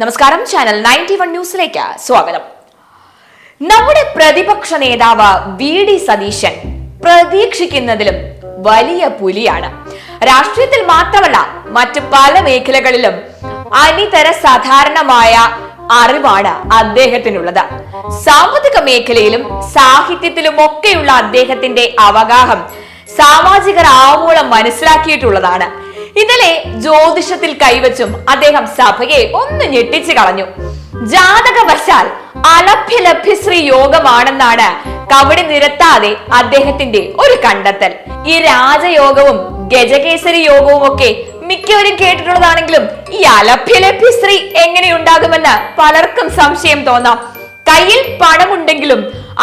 നമസ്കാരം, ചാനൽ 91 ന്യൂസിലേക്ക് സ്വാഗതം. നമ്മുടെ പ്രതിപക്ഷ നേതാവ് വി.ഡി. സതീശൻ പ്രതീക്ഷിക്കുന്നതിലും വലിയ പുലിയാണ്. രാഷ്ട്രീയത്തിൽ മാത്രമല്ല, മറ്റു പല മേഖലകളിലും അനിതര സാധാരണമായ അറിവാണ് അദ്ദേഹത്തിനുള്ളത്. സാമ്പത്തിക മേഖലയിലും സാഹിത്യത്തിലും ഒക്കെയുള്ള അദ്ദേഹത്തിന്റെ അവഗാഹം സാമാജികർ ആവോളം മനസ്സിലാക്കിയിട്ടുള്ളതാണ്. ഇന്നലെ ജ്യോതിഷത്തിൽ കൈവച്ചും അദ്ദേഹം സഭയെ ഒന്ന് ഞെട്ടിച്ചു കളഞ്ഞു. ജാതകവശാൽ അലഭ്യലഭ്യശ്രീ യോഗമാണെന്നാണ് കവടി നിരത്താതെ അദ്ദേഹത്തിന്റെ ഒരു കണ്ടെത്തൽ. ഈ രാജയോഗവും ഗജകേസരി യോഗവും ഒക്കെ മിക്കവരും കേട്ടിട്ടുള്ളതാണെങ്കിലും ഈ അലഭ്യലഭ്യശ്രീ എങ്ങനെയുണ്ടാകുമെന്ന് പലർക്കും സംശയം തോന്നാം. കയ്യിൽ പണമുണ്ടെങ്കിലും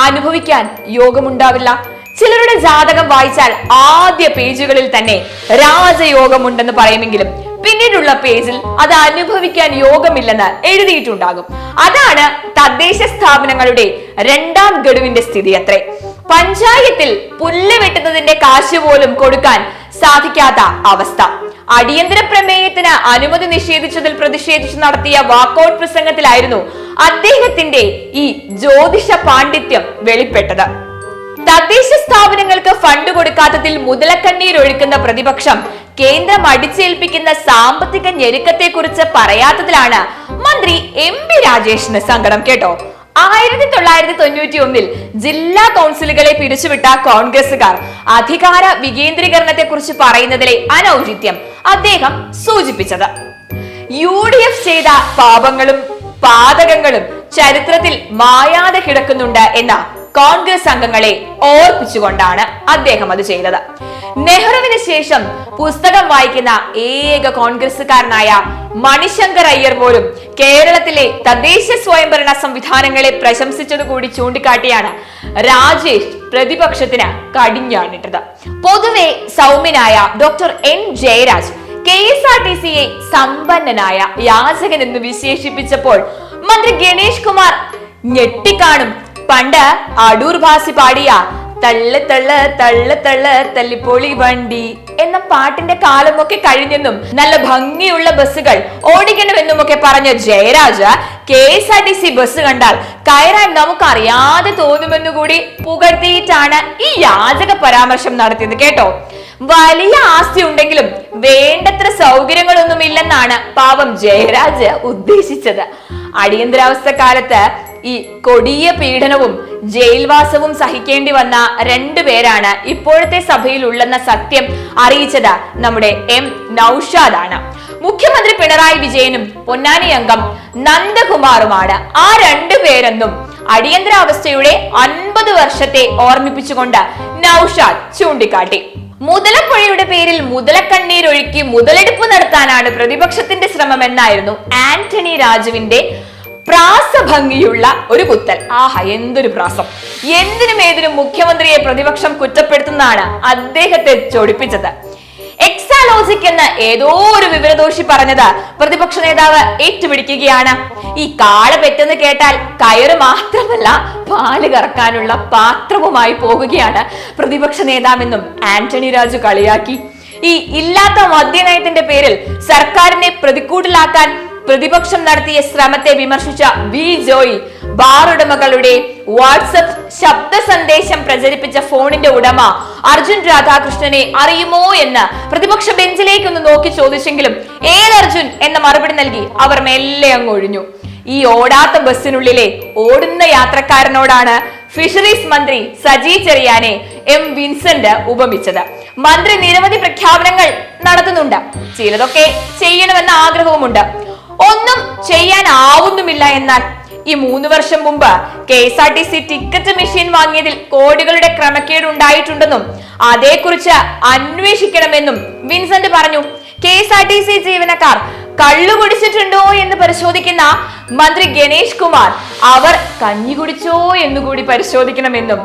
അനുഭവിക്കാൻ യോഗമുണ്ടാവില്ല. ചിലരുടെ ജാതകം വായിച്ചാൽ ആദ്യ പേജുകളിൽ തന്നെ രാജയോഗമുണ്ടെന്ന് പറയുമെങ്കിലും പിന്നീടുള്ള പേജിൽ അത് അനുഭവിക്കാൻ യോഗമില്ലെന്ന് എഴുതിയിട്ടുണ്ടാകും. അതാണ് തദ്ദേശ സ്ഥാപനങ്ങളുടെ രണ്ടാം ഗഡുവിന്റെ സ്ഥിതി അത്രേ. പഞ്ചായത്തിൽ പുല്ല് വെട്ടുന്നതിന്റെ കാശ് പോലും കൊടുക്കാൻ സാധിക്കാത്ത അവസ്ഥ. അടിയന്തര പ്രമേയത്തിന് അനുമതി നിഷേധിച്ചതിൽ പ്രതിഷേധിച്ച് നടത്തിയ വാക്കൌട്ട് പ്രസംഗത്തിലായിരുന്നു അദ്ദേഹത്തിന്റെ ഈ ജ്യോതിഷ പാണ്ഡിത്യം വെളിപ്പെട്ടത്. തദ്ദേശ സ്ഥാപനങ്ങൾക്ക് ഫണ്ട് കൊടുക്കാത്തതിൽ മുതലക്കണ്ണീരൊഴുക്കുന്ന പ്രതിപക്ഷം കേന്ദ്രം അടിച്ചേൽപ്പിക്കുന്ന സാമ്പത്തിക ഞെരുക്കത്തെ കുറിച്ച് പറയാത്തതിലാണ് മന്ത്രി എം.പി. രാജേഷിന് സങ്കടം. കേട്ടോ, 1991 ജില്ലാ കൗൺസിലുകളെ പിരിച്ചുവിട്ട കോൺഗ്രസുകാർ അധികാര വികേന്ദ്രീകരണത്തെ കുറിച്ച് പറയുന്നതിലെ അനൗചിത്യം അദ്ദേഹം സൂചിപ്പിച്ചത് UDF ചെയ്ത പാപങ്ങളും പാതകങ്ങളും ചരിത്രത്തിൽ മായാതെ കിടക്കുന്നുണ്ട് എന്ന കോൺഗ്രസ് അംഗങ്ങളെ ഓർപ്പിച്ചുകൊണ്ടാണ് അദ്ദേഹം അത് ചെയ്തത്. നെഹ്റുവിന് ശേഷം പുസ്തകം വായിക്കുന്ന ഏക കോൺഗ്രസുകാരനായ മണിശങ്കർ അയ്യർ പോലും കേരളത്തിലെ തദ്ദേശ സ്വയംഭരണ സംവിധാനങ്ങളെ പ്രശംസിച്ചതുകൂടി ചൂണ്ടിക്കാട്ടിയാണ് രാജേഷ് പ്രതിപക്ഷത്തിന് കടിഞ്ഞാണിട്ടത്. പൊതുവെ സൗമ്യനായ ഡോക്ടർ എൻ ജയരാജ് KSRTCയെ സമ്പന്നനായ യാചകൻ എന്ന് വിശേഷിപ്പിച്ചപ്പോൾ മന്ത്രി ഗണേഷ് കുമാർ ഞെട്ടിക്കാണും. പണ്ട് അടൂർ ഭാസി പാടിയ തള്ള് തള്ള് തള്ള് തള്ള് തല്ലിപ്പൊളി വണ്ടി എന്ന പാട്ടിന്റെ കാലമൊക്കെ കഴിഞ്ഞെന്നും നല്ല ഭംഗിയുള്ള ബസ്സുകൾ ഓടിക്കണമെന്നുമൊക്കെ പറഞ്ഞ ജയരാജ് KSRTC ബസ് കണ്ടാൽ കയറാൻ നമുക്ക് അറിയാതെ തോന്നുമെന്നുകൂടി പുകഴ്ത്തിയിട്ടാണ് ഈ യാചക പരാമർശം നടത്തിയത്. കേട്ടോ, വലിയ ആസ്തി ഉണ്ടെങ്കിലും വേണ്ടത്ര സൗകര്യങ്ങളൊന്നും ഇല്ലെന്നാണ് പാവം ജയരാജ് ഉദ്ദേശിച്ചത്. അടിയന്തരാവസ്ഥ കാലത്ത് ഈ കൊടിയ പീഡനവും ജയിൽവാസവും സഹിക്കേണ്ടി വന്ന രണ്ടുപേരാണ് ഇപ്പോഴത്തെ സഭയിലുള്ളെന്ന സത്യം അറിയിച്ചത് നമ്മുടെ എം നൌഷാദാണ്. മുഖ്യമന്ത്രി പിണറായി വിജയനും പൊന്നാനി അംഗം നന്ദകുമാറുമാണ് ആ രണ്ടുപേരെന്നും അടിയന്തരാവസ്ഥയുടെ 50 വർഷത്തെ ഓർമ്മിപ്പിച്ചുകൊണ്ട് നൌഷാദ് ചൂണ്ടിക്കാട്ടി. മുതലപ്പുഴയുടെ പേരിൽ മുതലക്കണ്ണീരൊഴുക്കി മുതലെടുപ്പ് നടത്താനാണ് പ്രതിപക്ഷത്തിന്റെ ശ്രമം എന്നായിരുന്നു ആന്റണി രാജുവിന്റെ പ്രാസഭംഗിയുള്ള ഒരു കുത്തൽ. ആഹാ, എന്തൊരു പ്രാസം! എന്തിനും ഏതിനും മുഖ്യമന്ത്രിയെ പ്രതിപക്ഷം കുറ്റപ്പെടുത്തുന്നതാണ് അദ്ദേഹത്തെ ചൊടിപ്പിച്ചത്. എക്സാലോജിക് എന്ന് ഏതോ ഒരു വിവരദോഷി പറഞ്ഞത് പ്രതിപക്ഷ നേതാവ് ഏറ്റുപിടിക്കുകയാണ്. ഈ കാള പെറ്റെന്ന് കേട്ടാൽ കയറ് മാത്രമല്ല, പാല് കറക്കാനുള്ള പാത്രവുമായി പോകുകയാണ് പ്രതിപക്ഷ നേതാവെന്നും ആന്റണി രാജു കളിയാക്കി. ഈ ഇല്ലാത്ത മദ്യനയത്തിന്റെ പേരിൽ സർക്കാരിനെ പ്രതിക്കൂട്ടിലാക്കാൻ പ്രതിപക്ഷം നടത്തിയ ശ്രമത്തെ വിമർശിച്ച വി ജോയി ബാർ ഉടമകളുടെ വാട്സ്ആപ്പ് ശബ്ദ സന്ദേശം പ്രചരിപ്പിച്ച ഫോണിന്റെ ഉടമ അർജുൻ രാധാകൃഷ്ണനെ അറിയുമോ എന്ന് പ്രതിപക്ഷ ബെഞ്ചിലേക്കൊന്ന് നോക്കി ചോദിച്ചെങ്കിലും ഏതർജുൻ എന്ന മറുപടി നൽകി അവർ മെല്ലെ അങ്ങ് ഒഴിഞ്ഞു. ഈ ഓടാത്ത ബസ്സിനുള്ളിലെ ഓടുന്ന യാത്രക്കാരനോടാണ് ഫിഷറീസ് മന്ത്രി സജി ചെറിയാനെ എം വിൻസെന്റ് ഉപമിച്ചത്. മന്ത്രി നിരവധി പ്രഖ്യാപനങ്ങൾ നടത്തുന്നുണ്ട്, ചിലതൊക്കെ ചെയ്യണമെന്ന ആഗ്രഹവുമുണ്ട്. ഒന്നും ചെയ്യാനാവുന്നുമില്ല. എന്നാൽ ഈ 3 വർഷം മുമ്പ് KSRTC ടിക്കറ്റ് മെഷീൻ വാങ്ങിയതിൽ കോടികളുടെ ക്രമക്കേട് ഉണ്ടായിട്ടുണ്ടെന്നും അതേക്കുറിച്ച് അന്വേഷിക്കണമെന്നും വിൻസെന്റ് പറഞ്ഞു. KSRTC ജീവനക്കാർ കള്ളു കുടിച്ചിട്ടുണ്ടോ എന്ന് പരിശോധിക്കുന്ന മന്ത്രി ഗണേഷ് കുമാർ അവർ കഞ്ഞി കുടിച്ചോ എന്നുകൂടി പരിശോധിക്കണമെന്നും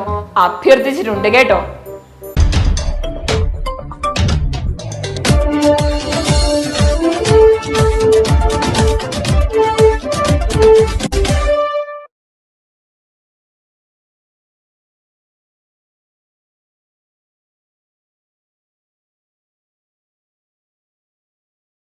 അഭ്യർത്ഥിച്ചിട്ടുണ്ട്. കേട്ടോ.